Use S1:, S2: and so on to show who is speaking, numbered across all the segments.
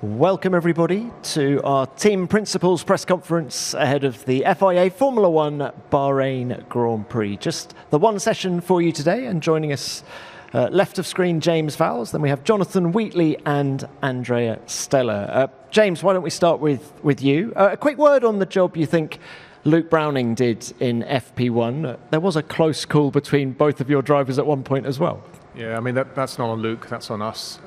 S1: Welcome everybody to our Team Principals press conference ahead of the FIA Formula One Bahrain Grand Prix. Just the one session for you today, and joining us left of screen, James Vowles, then we have Jonathan Wheatley and Andrea Stella. James, why don't we start with you? A quick word on the job you think Luke Browning did in FP1. There was a close call between both of your drivers at one point as well.
S2: Yeah, I mean, that's not on Luke, that's on us.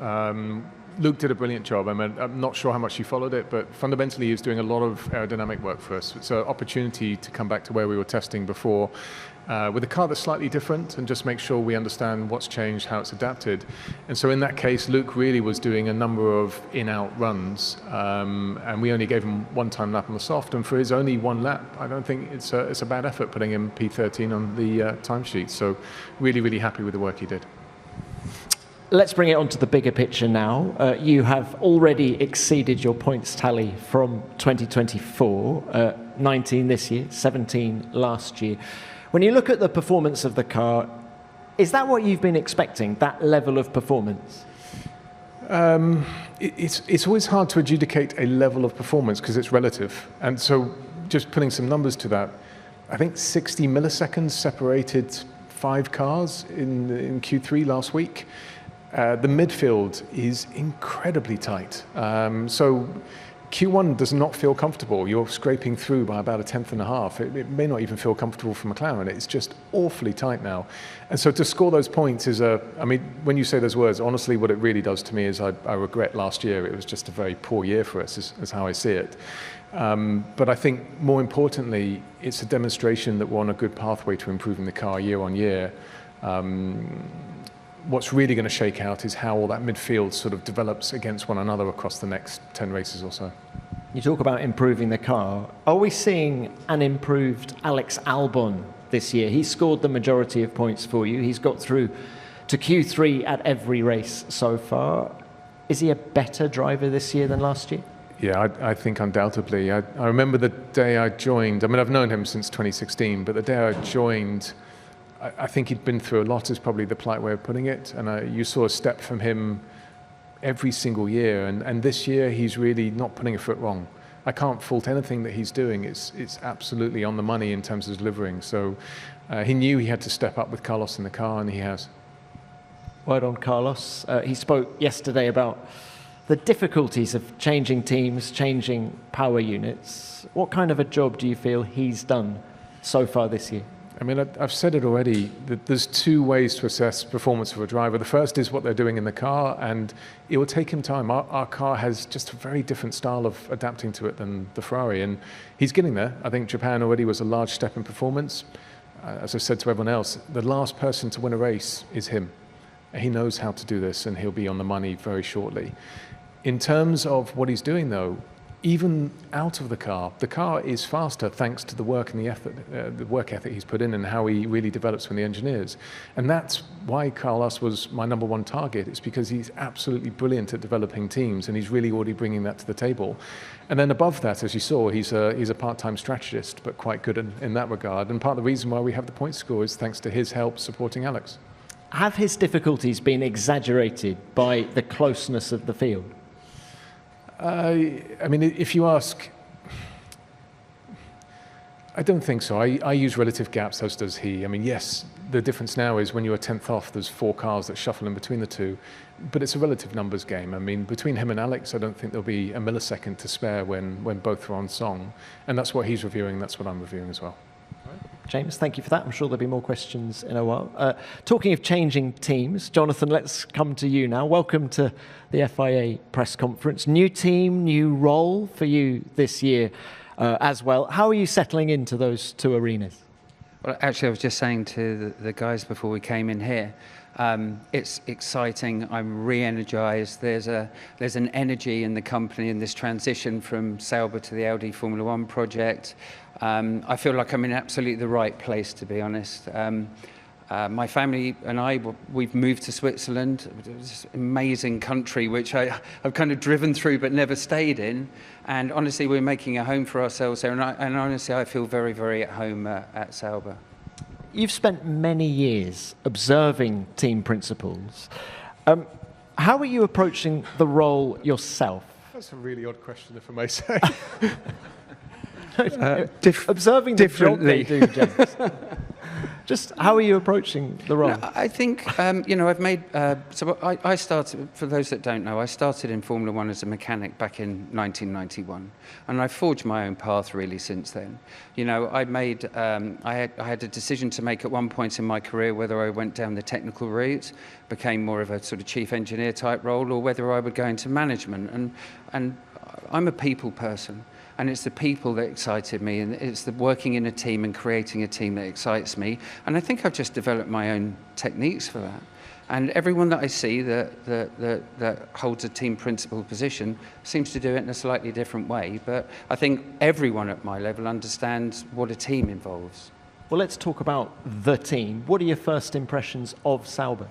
S2: Luke did a brilliant job. I mean, I'm not sure how much you followed it, but fundamentally he was doing a lot of aerodynamic work for us. It's an opportunity to come back to where we were testing before with a car that's slightly different and just make sure we understand what's changed, how it's adapted. And so in that case, Luke really was doing a number of in-out runs, and we only gave him one time lap on the soft, and for his only one lap, I don't think it's a bad effort putting him P13 on the timesheet. So really, really happy with the work he did.
S1: Let's bring it onto the bigger picture now. You have already exceeded your points tally from 2024, 19 this year, 17 last year. When you look at the performance of the car, is that what you've been expecting, that level of performance?
S2: It's always hard to adjudicate a level of performance because it's relative. And so just putting some numbers to that, I think 60 milliseconds separated 5 cars in Q3 last week. The midfield is incredibly tight. So Q1 does not feel comfortable. You're scraping through by about a tenth and a half. It may not even feel comfortable for McLaren. It's just awfully tight now. And so to score those points is I mean, when you say those words, honestly, what it really does to me is I regret last year. It was just a very poor year for us, is how I see it. But I think more importantly, it's a demonstration that we're on a good pathway to improving the car year on year. What's really going to shake out is how all that midfield sort of develops against one another across the next 10 races or so.
S1: You talk about improving the car. Are we seeing an improved Alex Albon this year? He scored the majority of points for you. He's got through to Q3 at every race so far. Is he a better driver this year than last year?
S2: Yeah, I think undoubtedly. I remember the day I joined. I mean, I've known him since 2016, but the day I joined, I think he'd been through a lot is probably the polite way of putting it. And you saw a step from him every single year. And this year, he's really not putting a foot wrong. I can't fault anything that he's doing. It's absolutely on the money in terms of delivering. So he knew he had to step up with Carlos in the car, and he has.
S1: Word on Carlos. He spoke yesterday about the difficulties of changing teams, changing power units. What kind of a job do you feel he's done so far this year?
S2: I mean, I've said it already, that there's 2 ways to assess performance of a driver. The first is what they're doing in the car, and it will take him time. Our car has just a very different style of adapting to it than the Ferrari, and he's getting there. I think Japan already was a large step in performance. As I said to everyone else, the last person to win a race is him. He knows how to do this, and he'll be on the money very shortly. In terms of what he's doing, though, even out of the car is faster thanks to the work and the work ethic he's put in and how he really develops with the engineers. And that's why Carlos was my #1 target. It's because he's absolutely brilliant at developing teams, and he's really already bringing that to the table. And then above that, as you saw, he's a part-time strategist, but quite good in that regard. And part of the reason why we have the point score is thanks to his help supporting Alex.
S1: Have his difficulties been exaggerated by the closeness of the field?
S2: I mean, if you ask, I don't think so. I use relative gaps, as does he. I mean, yes, the difference now is when you're a tenth off, there's 4 cars that shuffle in between the 2, but it's a relative numbers game. I mean, between him and Alex, I don't think there'll be a millisecond to spare when both are on song, and that's what he's reviewing, that's what I'm reviewing as well.
S1: James, thank you for that. I'm sure there'll be more questions in a while. Talking of changing teams, Jonathan, let's come to you now. Welcome to the FIA press conference. New team, new role for you this year as well. How are you settling into those 2 arenas?
S3: Well, actually, I was just saying to the guys before we came in here, it's exciting. I'm re-energized. There's an energy in the company in this transition from Sauber to the Audi Formula One project. I feel like I'm in absolutely the right place, to be honest. My family and we've moved to Switzerland, this amazing country which I've kind of driven through but never stayed in. And honestly, we're making a home for ourselves there. And honestly, I feel very, very at home at Sauber.
S1: You've spent many years observing team principals. How are you approaching the role yourself?
S2: That's a really odd question, if I may say.
S1: Observing the job they do, James. Just how are you approaching the role?
S3: No, I think, I've made, so I started, for those that don't know, I started in Formula One as a mechanic back in 1991. And I've forged my own path really since then. I made, I had a decision to make at one point in my career whether I went down the technical route, became more of a sort of chief engineer type role, or whether I would go into management. And I'm a people person. And it's the people that excited me, and it's the working in a team and creating a team that excites me. And I think I've just developed my own techniques for that. And everyone that I see that holds a team principal position seems to do it in a slightly different way. But I think everyone at my level understands what a team involves.
S1: Well, let's talk about the team. What are your first impressions of Sauber?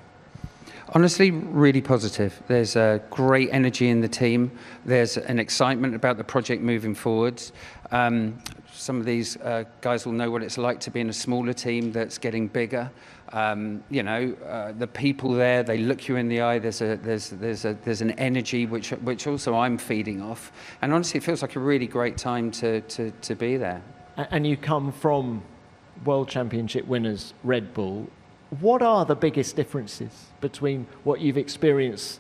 S3: Honestly, really positive. There's a great energy in the team. There's an excitement about the project moving forwards. Some of these guys will know what it's like to be in a smaller team that's getting bigger. The people there, they look you in the eye. There's an energy which also I'm feeding off. And honestly, it feels like a really great time to be there.
S1: And you come from World Championship winners Red Bull. What are the biggest differences between what you've experienced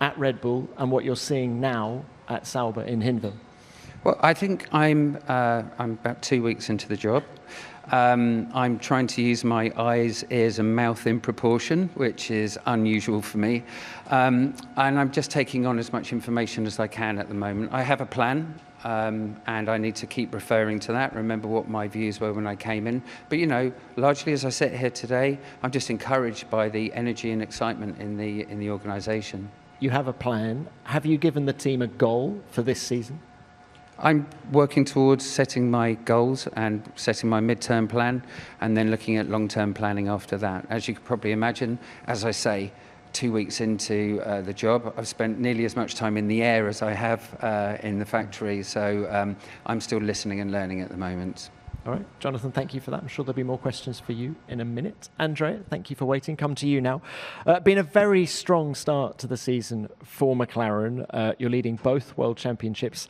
S1: at Red Bull and what you're seeing now at Sauber in Hinwil?
S3: Well, I think I'm about 2 weeks into the job. I'm trying to use my eyes, ears and mouth in proportion, which is unusual for me. And I'm just taking on as much information as I can at the moment. I have a plan. And I need to keep referring to that, remember what my views were when I came in. But, largely as I sit here today, I'm just encouraged by the energy and excitement in the organisation.
S1: You have a plan. Have you given the team a goal for this season?
S3: I'm working towards setting my goals and setting my mid-term plan, and then looking at long-term planning after that. As you could probably imagine, as I say, 2 weeks into the job, I've spent nearly as much time in the air as I have in the factory, so I'm still listening and learning at the moment.
S1: All right, Jonathan, thank you for that. I'm sure there'll be more questions for you in a minute. Andrea, thank you for waiting. Come to you now. Been a very strong start to the season for McLaren. You're leading both World Championships.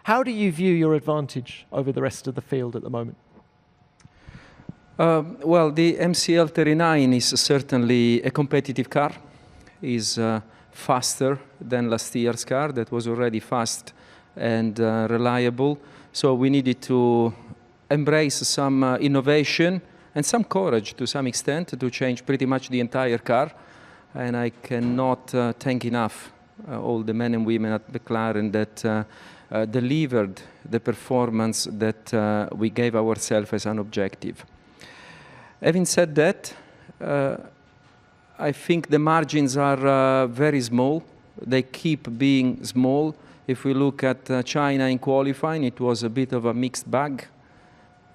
S1: How do you view your advantage over the rest of the field at the moment?
S4: Well, the MCL 39 is certainly a competitive car. Is faster than last year's car that was already fast and reliable. So we needed to embrace some innovation and some courage to some extent to change pretty much the entire car. And I cannot thank enough all the men and women at McLaren that delivered the performance that we gave ourselves as an objective. Having said that, I think the margins are very small. They keep being small. If we look at China in qualifying, it was a bit of a mixed bag.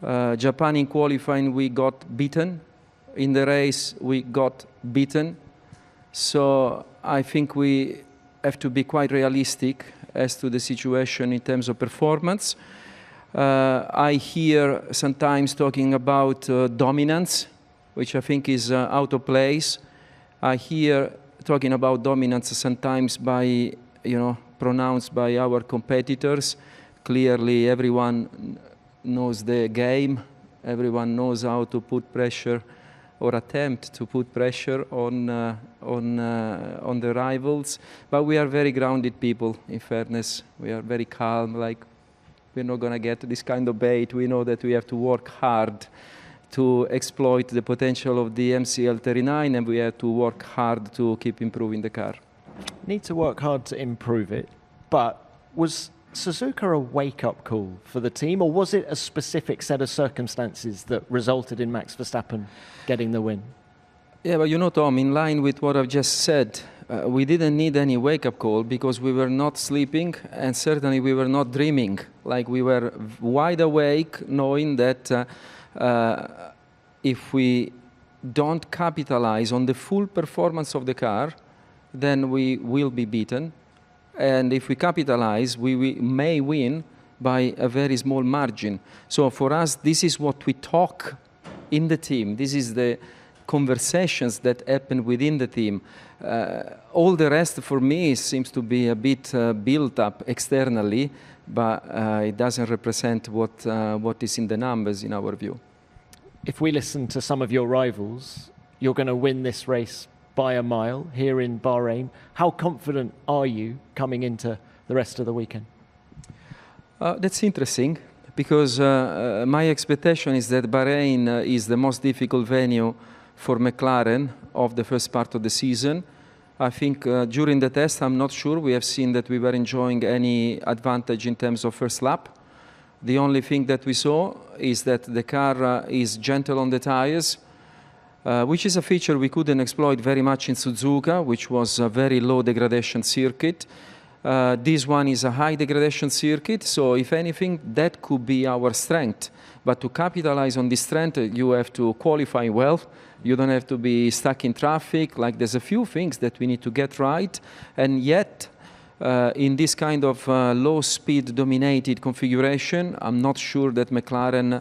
S4: Japan in qualifying, we got beaten. In the race, we got beaten. So I think we have to be quite realistic as to the situation in terms of performance. I hear sometimes talking about dominance, which I think is out of place. I hear talking about dominance sometimes by, pronounced by our competitors. Clearly, everyone knows the game. Everyone knows how to put pressure or attempt to put pressure on the rivals. But we are very grounded people, in fairness. We are very calm, like we're not going to get this kind of bait. We know that we have to work hard to exploit the potential of the MCL 39, and we have to work hard to keep improving the car.
S1: Need to work hard to improve it, but was Suzuka a wake-up call for the team, or was it a specific set of circumstances that resulted in Max Verstappen getting the win?
S4: Yeah, but Tom, in line with what I've just said, we didn't need any wake-up call because we were not sleeping, and certainly we were not dreaming. Like, we were wide awake, knowing that if we don't capitalize on the full performance of the car, then we will be beaten. And if we capitalize, we may win by a very small margin. So for us, this is what we talk in the team. This is the conversations that happen within the team. All the rest for me seems to be a bit built up externally, but it doesn't represent what is in the numbers in our view.
S1: If we listen to some of your rivals, you're going to win this race by a mile here in Bahrain. How confident are you coming into the rest of the weekend?
S4: That's interesting, because my expectation is that Bahrain is the most difficult venue for McLaren of the first part of the season. I think during the test, I'm not sure we have seen that we were enjoying any advantage in terms of first lap. The only thing that we saw is that the car is gentle on the tires, which is a feature we couldn't exploit very much in Suzuka, which was a very low degradation circuit. This one is a high degradation circuit, so if anything, that could be our strength. But to capitalize on this strength, you have to qualify well. You don't have to be stuck in traffic. Like, there's a few things that we need to get right, and yet in this kind of low-speed dominated configuration, I'm not sure that McLaren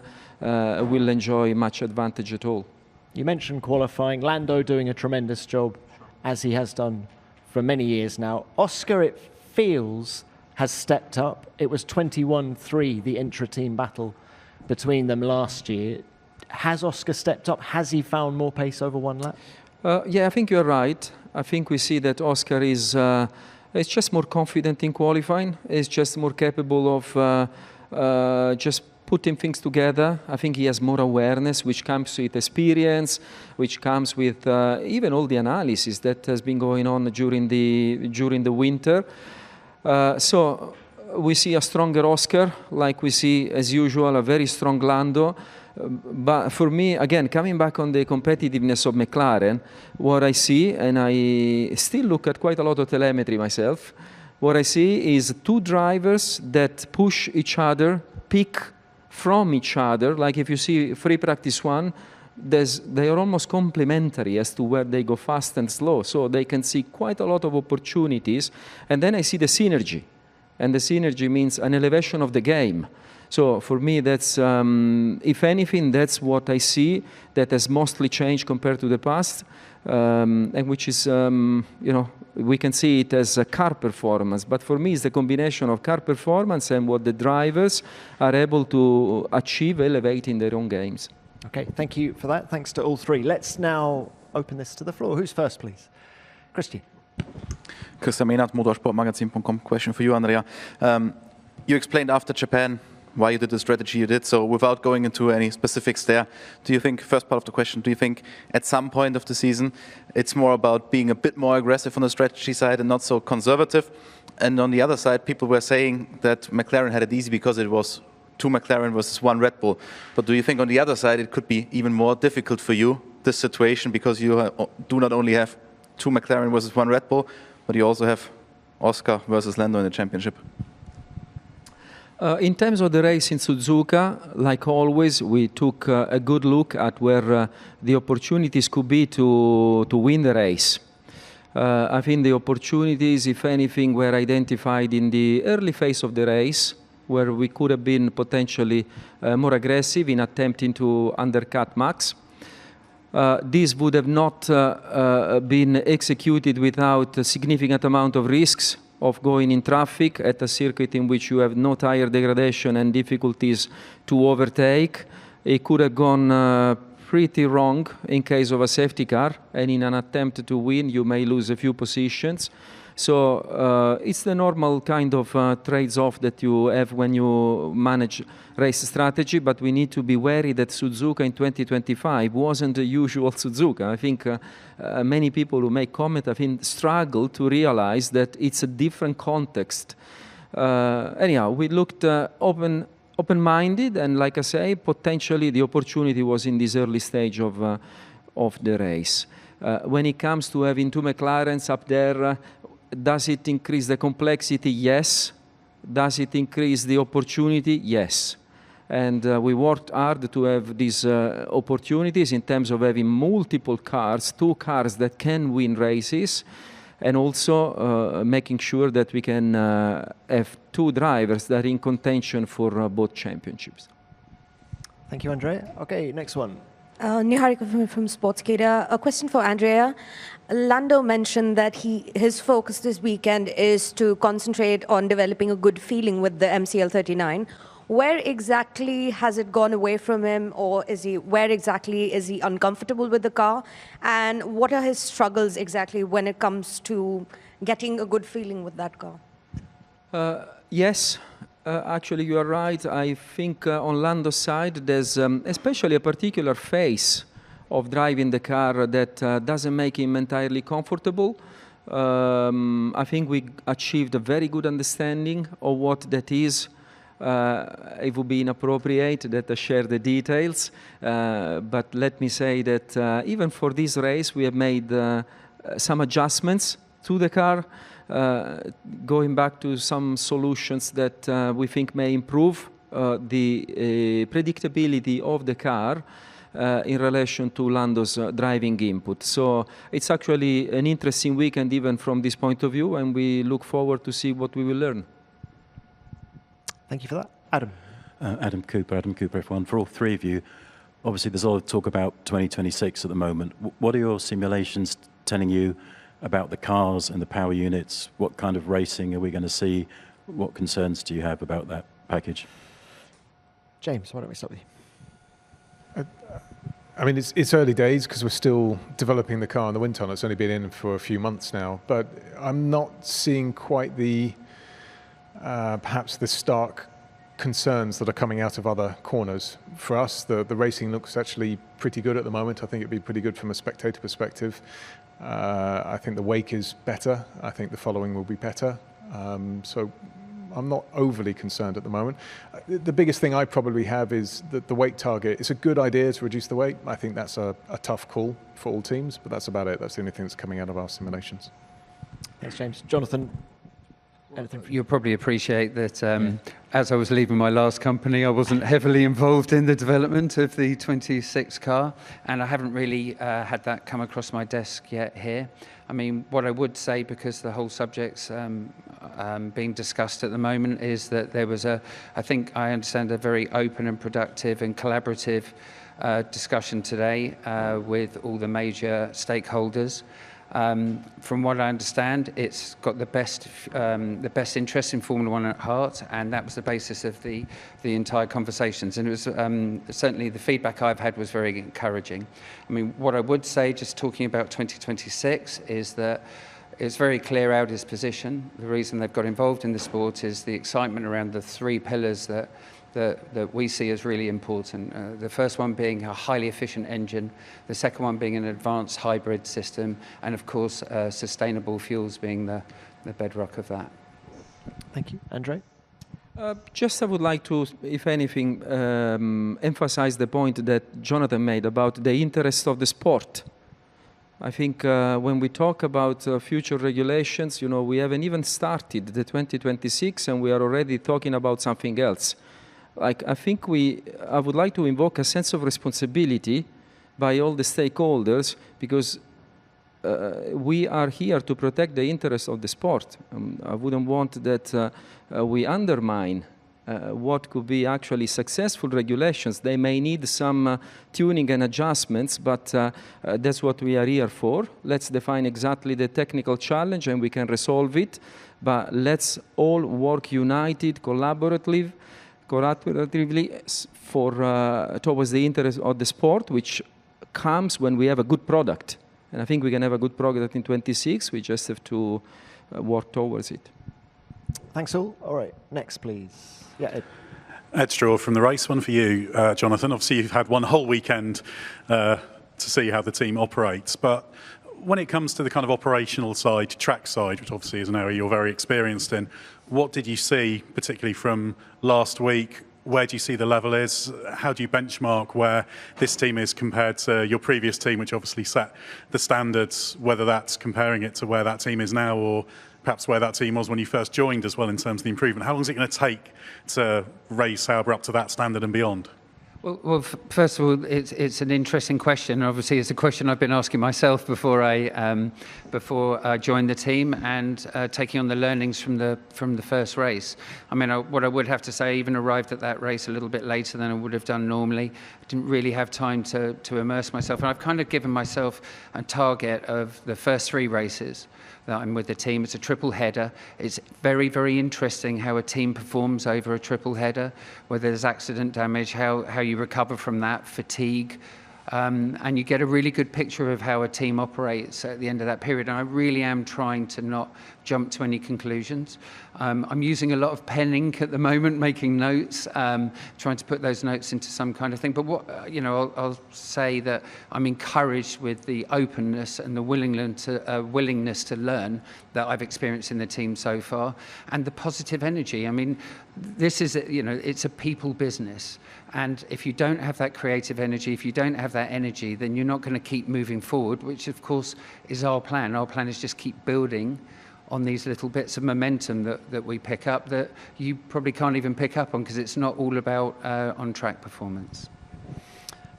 S4: will enjoy much advantage at all.
S1: You mentioned qualifying. Lando doing a tremendous job, as he has done for many years now. Oscar, it feels, has stepped up. It was 21-3, the intra-team battle between them last year. Has Oscar stepped up? Has he found more pace over one lap?
S4: Yeah, I think you're right. I think we see that Oscar is just more confident in qualifying. Is just more capable of just putting things together. I think he has more awareness, which comes with experience, which comes with even all the analysis that has been going on during the winter. So we see a stronger Oscar, like we see, as usual, a very strong Lando. But for me, again, coming back on the competitiveness of McLaren, what I see, and I still look at quite a lot of telemetry myself, what I see is two drivers that push each other, pick from each other. Like if you see free practice one, they are almost complementary as to where they go fast and slow. So they can see quite a lot of opportunities. And then I see the synergy. And the synergy means an elevation of the game. So for me, that's, if anything, that's what I see that has mostly changed compared to the past, and which is, we can see it as a car performance. But for me, it's the combination of car performance and what the drivers are able to achieve, elevating their own games.
S1: Okay, thank you for that. Thanks to all three. Let's now open this to the floor. Who's first, please? Christian.
S5: Christian Mehnert, motorsportmagazin.com. Question for you, Andrea. You explained after Japan why you did the strategy you did. So without going into any specifics there, do you think, first part of the question, do you think at some point of the season it's more about being a bit more aggressive on the strategy side and not so conservative? And on the other side, people were saying that McLaren had it easy because it was two McLaren versus one Red Bull. But do you think on the other side it could be even more difficult for you, this situation, because you do not only have two McLaren versus one Red Bull, but you also have Oscar versus Lando in the championship?
S4: In terms of the race in Suzuka, like always, we took a good look at where the opportunities could be to win the race. I think the opportunities, if anything, were identified in the early phase of the race, where we could have been potentially more aggressive in attempting to undercut Max. This would have not been executed without a significant amount of risks of going in traffic at a circuit in which you have no tire degradation and difficulties to overtake. It could have gone pretty wrong in case of a safety car, and in an attempt to win, you may lose a few positions. So it's the normal kind of trades-off that you have when you manage race strategy, but we need to be wary that Suzuka in 2025 wasn't the usual Suzuka. I think many people who make comment, I think, struggle to realize that it's a different context. Anyhow, we looked open-minded, and like I say, potentially the opportunity was in this early stage of the race. When it comes to having two McLarens up there, does it increase the complexity? Yes. Does it increase the opportunity? Yes. And we worked hard to have these opportunities in terms of having multiple cars, two cars that can win races, and also making sure that we can have two drivers that are in contention for both championships.
S1: Thank you, Andrea. Okay, next one.
S6: Niharika from Sportskeeda. A question for Andrea. Lando mentioned that his focus this weekend is to concentrate on developing a good feeling with the MCL39. Where exactly has it gone away from him, or where exactly is he uncomfortable with the car? And what are his struggles exactly when it comes to getting a good feeling with that car?
S4: Yes, actually you are right. I think on Lando's side there's especially a particular phase of driving the car that doesn't make him entirely comfortable. I think we achieved a very good understanding of what that is. It would be inappropriate that I share the details, but let me say that even for this race we have made some adjustments to the car, going back to some solutions that we think may improve the predictability of the car in relation to Lando's driving input. So it's actually an interesting weekend even from this point of view, and we look forward to see what we will learn.
S1: Thank you for that. Adam.
S7: Adam Cooper, F1. For all three of you, obviously there's a lot of talk about 2026 at the moment. What are your simulations telling you about the cars and the power units? What kind of racing are we going to see? What concerns do you have about that package?
S1: James, why don't we start with you?
S2: I mean, it's early days because we're still developing the car and the wind tunnel. It's only been in for a few months now, but I'm not seeing quite the perhaps the stark concerns that are coming out of other corners. For us, the racing looks actually pretty good at the moment. I think it'd be pretty good from a spectator perspective. I think the wake is better. I think the following will be better. So I'm not overly concerned at the moment. The biggest thing I probably have is that the weight target. It's a good idea to reduce the weight. I think that's a tough call for all teams, but that's about it. That's the only thing that's coming out of our simulations.
S1: Thanks, James. Jonathan, anything?
S3: You'll probably appreciate that as I was leaving my last company, I wasn't heavily involved in the development of the 26 car, and I haven't really had that come across my desk yet here. I mean, what I would say, because the whole subject's being discussed at the moment, is that there was I understand, a very open and productive and collaborative discussion today with all the major stakeholders. From what I understand, it's got the best interest in Formula One at heart, and that was the basis of the entire conversations. And it was certainly the feedback I've had was very encouraging. I mean, what I would say, just talking about 2026, is that it's very clear Audi's position. The reason they've got involved in the sport is the excitement around the three pillars that we see as really important. The first one being a highly efficient engine, the second one being an advanced hybrid system, and of course sustainable fuels being the bedrock of that.
S1: Thank you. Andre?
S4: Just I would like to, if anything, emphasize the point that Jonathan made about the interest of the sport. I think when we talk about future regulations, we haven't even started the 2026 and we are already talking about something else. I think I would like to invoke a sense of responsibility by all the stakeholders, because we are here to protect the interests of the sport. I wouldn't want that we undermine what could be actually successful regulations. They may need some tuning and adjustments, but that's what we are here for. Let's define exactly the technical challenge and we can resolve it, but let's all work united, collaboratively towards the interest of the sport, which comes when we have a good product. And I think we can have a good product in 26. We just have to work towards it.
S1: Thanks all. All right, next please. Yeah, Ed.
S8: Ed Straw from The Race. One for you, Jonathan. Obviously, you've had one whole weekend to see how the team operates. But when it comes to the kind of operational side, track side, which obviously is an area you're very experienced in, what did you see, particularly from last week? Where do you see the level is? How do you benchmark where this team is compared to your previous team, which obviously set the standards, whether that's comparing it to where that team is now or perhaps where that team was when you first joined as well in terms of the improvement? How long is it going to take to raise Sauber up to that standard and beyond?
S3: Well, first of all, it's an interesting question. Obviously, it's a question I've been asking myself before I joined the team, and taking on the learnings from the first race. I mean, what I would have to say, I even arrived at that race a little bit later than I would have done normally. I didn't really have time to immerse myself, and I've kind of given myself a target of the first 3 races that I'm with the team. It's a triple header. It's very, very interesting how a team performs over a triple header, whether there's accident damage, how you recover from that, fatigue, and you get a really good picture of how a team operates at the end of that period. And I really am trying to not jump to any conclusions. I'm using a lot of pen ink at the moment, making notes, trying to put those notes into some kind of thing. But what, you know, I'll say that I'm encouraged with the openness and the willingness to learn that I've experienced in the team so far, and the positive energy. I mean, this is, you know, it's a people business. And if you don't have that creative energy, if you don't have that energy, then you're not going to keep moving forward, which of course is our plan. Our plan is just keep building on these little bits of momentum that we pick up that you probably can't even pick up on, because it's not all about on-track performance.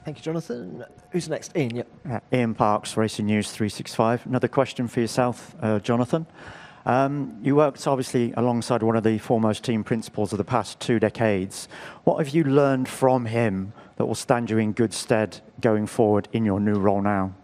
S1: Thank you, Jonathan. Who's next? Ian, yep.
S9: Ian Parks, Racing News 365. Another question for yourself, Jonathan. You worked obviously alongside one of the foremost team principals of the past 2 decades. What have you learned from him that will stand you in good stead going forward in your new role now?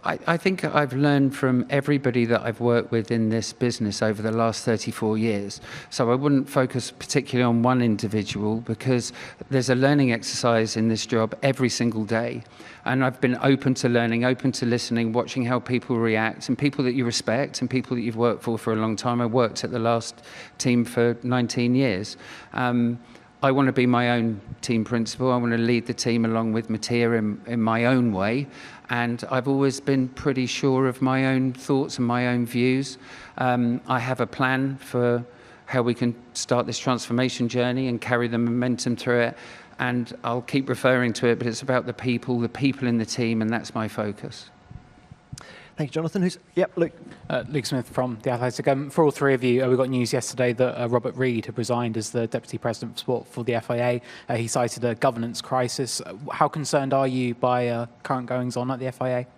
S3: I think I've learned from everybody that I've worked with in this business over the last 34 years. So I wouldn't focus particularly on one individual, because there's a learning exercise in this job every single day. And I've been open to learning, open to listening, watching how people react, and people that you respect and people that you've worked for a long time. I worked at the last team for 19 years. I want to be my own team principal. I want to lead the team along with Mattia in my own way. And I've always been pretty sure of my own thoughts and my own views. I have a plan for how we can start this transformation journey and carry the momentum through it. And I'll keep referring to it, but it's about the people in the team, and that's my focus.
S1: Thank you, Jonathan. Yep, Luke.
S10: Luke Smith from The Athletic. For all 3 of you, we got news yesterday that Robert Reid had resigned as the Deputy President of Sport for the FIA. He cited a governance crisis. How concerned are you by current goings-on at the FIA?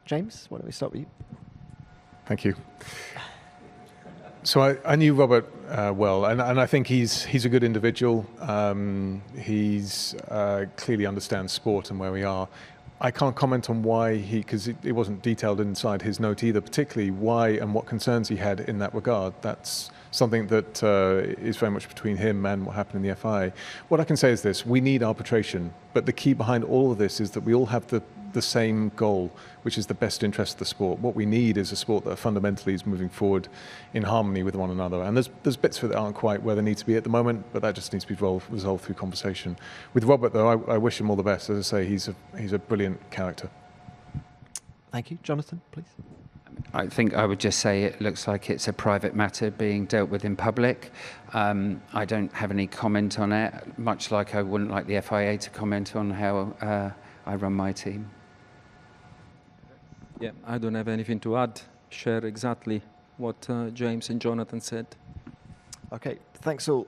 S1: James, why don't we start with you?
S2: Thank you. So I knew Robert well, and I think he's a good individual. He's clearly understands sport and where we are. I can't comment on why because it wasn't detailed inside his note either, particularly why and what concerns he had in that regard. That's something that is very much between him and what happened in the FIA. What I can say is this: we need arbitration, but the key behind all of this is that we all have the same goal, which is the best interest of the sport. What we need is a sport that fundamentally is moving forward in harmony with one another. And there's bits of it that aren't quite where they need to be at the moment, but that just needs to be resolved through conversation. With Robert, though, I wish him all the best. As I say, he's a brilliant character.
S1: Thank you. Jonathan, please.
S3: I think I would just say it looks like it's a private matter being dealt with in public. I don't have any comment on it, much like I wouldn't like the FIA to comment on how I run my team.
S4: Yeah, I don't have anything to add. Share exactly what James and Jonathan said.
S1: Okay, thanks all.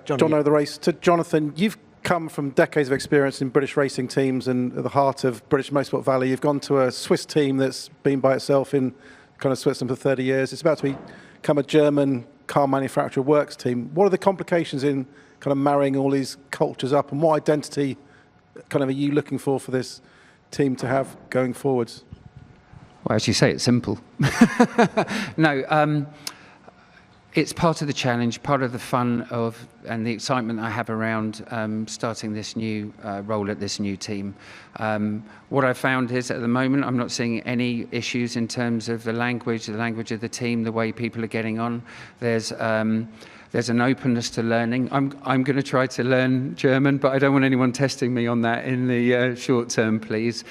S11: John O' the Race. To Jonathan, you've come from decades of experience in British racing teams and at the heart of British Motorsport Valley. You've gone to a Swiss team that's been by itself in kind of Switzerland for 30 years. It's about to become a German car manufacturer works team. What are the complications in kind of marrying all these cultures up, and what identity kind of are you looking for this team to have going forwards?
S3: Well, as you say, it's simple. No, it's part of the challenge, part of the fun and the excitement I have around starting this new role at this new team. What I've found is at the moment I'm not seeing any issues in terms of the language of the team, the way people are getting on. There's an openness to learning. I'm going to try to learn German, but I don't want anyone testing me on that in the short term, please.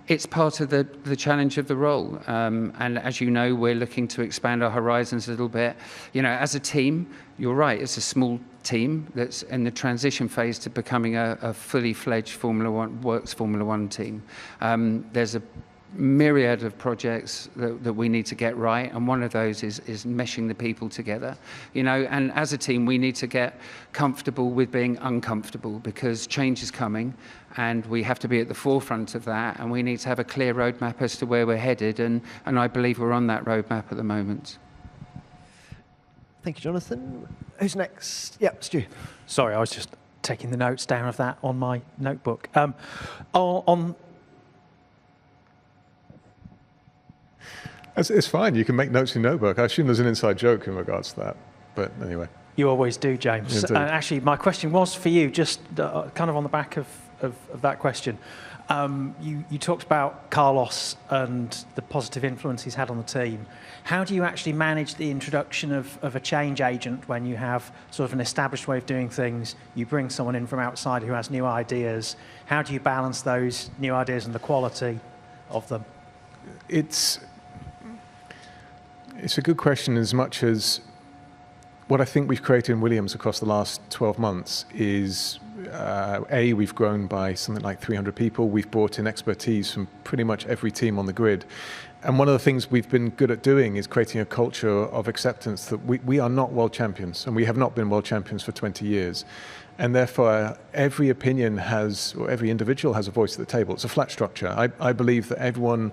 S3: It's part of the challenge of the role. And as you know, we're looking to expand our horizons a little bit. You know, as a team, you're right, it's a small team that's in the transition phase to becoming a fully fledged Formula One team. There's a myriad of projects that we need to get right, and one of those is meshing the people together. You know, and as a team, we need to get comfortable with being uncomfortable, because change is coming, and we have to be at the forefront of that, and we need to have a clear roadmap as to where we're headed, and I believe we're on that roadmap at the moment.
S1: Thank you, Jonathan. Who's next? Yeah, Stu.
S12: Sorry, I was just taking the notes down of that on my notebook.
S2: It's fine. You can make notes in your notebook. I assume there's an inside joke in regards to that. But anyway.
S12: You always do, James.
S2: Indeed.
S12: Actually, my question was for you, just kind of on the back of that question. You talked about Carlos and the positive influence he's had on the team. How do you actually manage the introduction of a change agent when you have sort of an established way of doing things? You bring someone in from outside who has new ideas. How do you balance those new ideas and the quality of them?
S2: It's a good question, as much as what I think we've created in Williams across the last 12 months is, we've grown by something like 300 people. We've brought in expertise from pretty much every team on the grid. And one of the things we've been good at doing is creating a culture of acceptance that we are not world champions, and we have not been world champions for 20 years. And therefore, every opinion has, or every individual has a voice at the table. It's a flat structure. I believe that everyone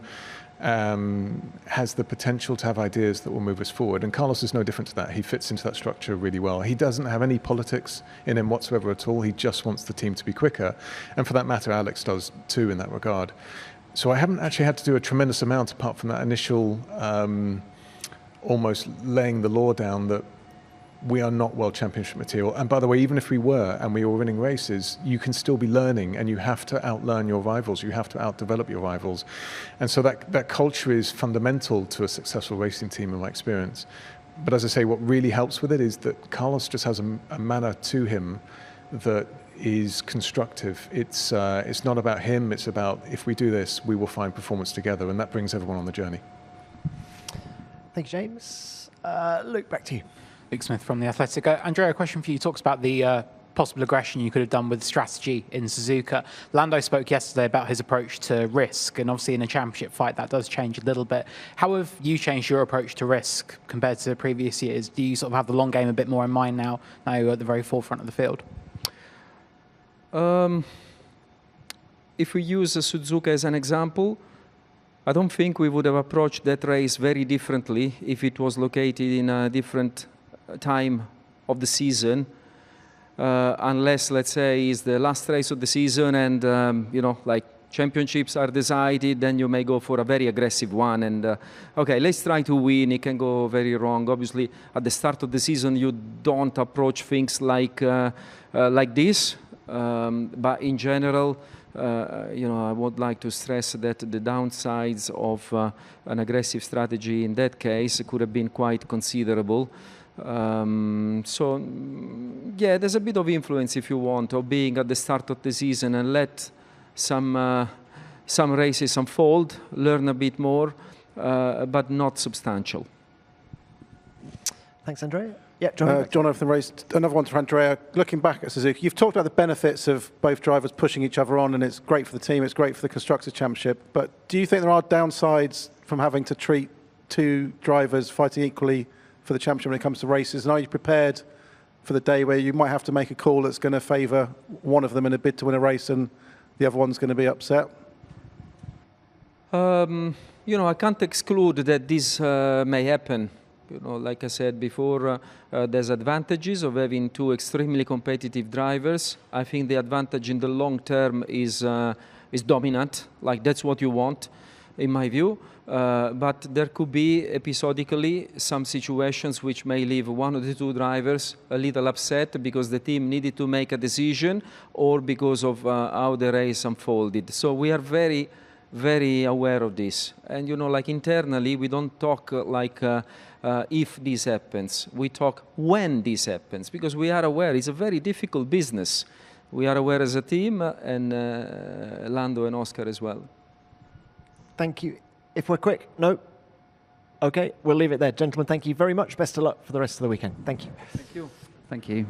S2: has the potential to have ideas that will move us forward. And Carlos is no different to that. He fits into that structure really well. He doesn't have any politics in him whatsoever at all. He just wants the team to be quicker. And for that matter, Alex does too in that regard. So I haven't actually had to do a tremendous amount apart from that initial almost laying the law down that we are not world championship material. And by the way, even if we were and we were winning races, you can still be learning, and you have to outlearn your rivals. You have to outdevelop your rivals. And so that culture is fundamental to a successful racing team in my experience. But as I say, what really helps with it is that Carlos just has a manner to him that is constructive. It's not about him, it's about, if we do this, we will find performance together, and that brings everyone on the journey.
S1: Thank you, James. Luke, back to you.
S10: Luke Smith from The Athletic. Andrea, a question for you. You talked about the possible aggression you could have done with strategy in Suzuka. Lando spoke yesterday about his approach to risk, and obviously in a championship fight that does change a little bit. How have you changed your approach to risk compared to previous years? Do you sort of have the long game a bit more in mind now you're at the very forefront of the field?
S4: If we use Suzuka as an example, I don't think we would have approached that race very differently if it was located in a different time of the season, unless, let's say, it's the last race of the season and, you know, like championships are decided, then you may go for a very aggressive one. And, okay, let's try to win. It can go very wrong. Obviously, at the start of the season, you don't approach things like this. But in general, you know, I would like to stress that the downsides of an aggressive strategy in that case could have been quite considerable. So, yeah, there's a bit of influence, if you want, of being at the start of the season and let some races unfold, learn a bit more, but not substantial.
S1: Thanks, Andrea. Yeah, Jonathan
S11: raised another one to Andrea. Looking back at Suzuka, you've talked about the benefits of both drivers pushing each other on, and it's great for the team, it's great for the Constructors' Championship. But do you think there are downsides from having to treat two drivers fighting equally for the championship when it comes to races? And are you prepared for the day where you might have to make a call that's going to favour one of them in a bid to win a race and the other one's going to be upset?
S4: You know, I can't exclude that this may happen. You know, like I said before, there's advantages of having two extremely competitive drivers. I think the advantage in the long term is dominant. Like, that's what you want, in my view. But there could be episodically some situations which may leave one of the two drivers a little upset because the team needed to make a decision or because of how the race unfolded. So we are very, very aware of this. And, you know, like internally, we don't talk like if this happens. We talk when this happens, because we are aware it's a very difficult business. We are aware as a team, and Lando and Oscar as well.
S1: Thank you. If we're quick, no? Okay, we'll leave it there. Gentlemen, thank you very much. Best of luck for the rest of the weekend. Thank you.
S3: Thank you. Thank you.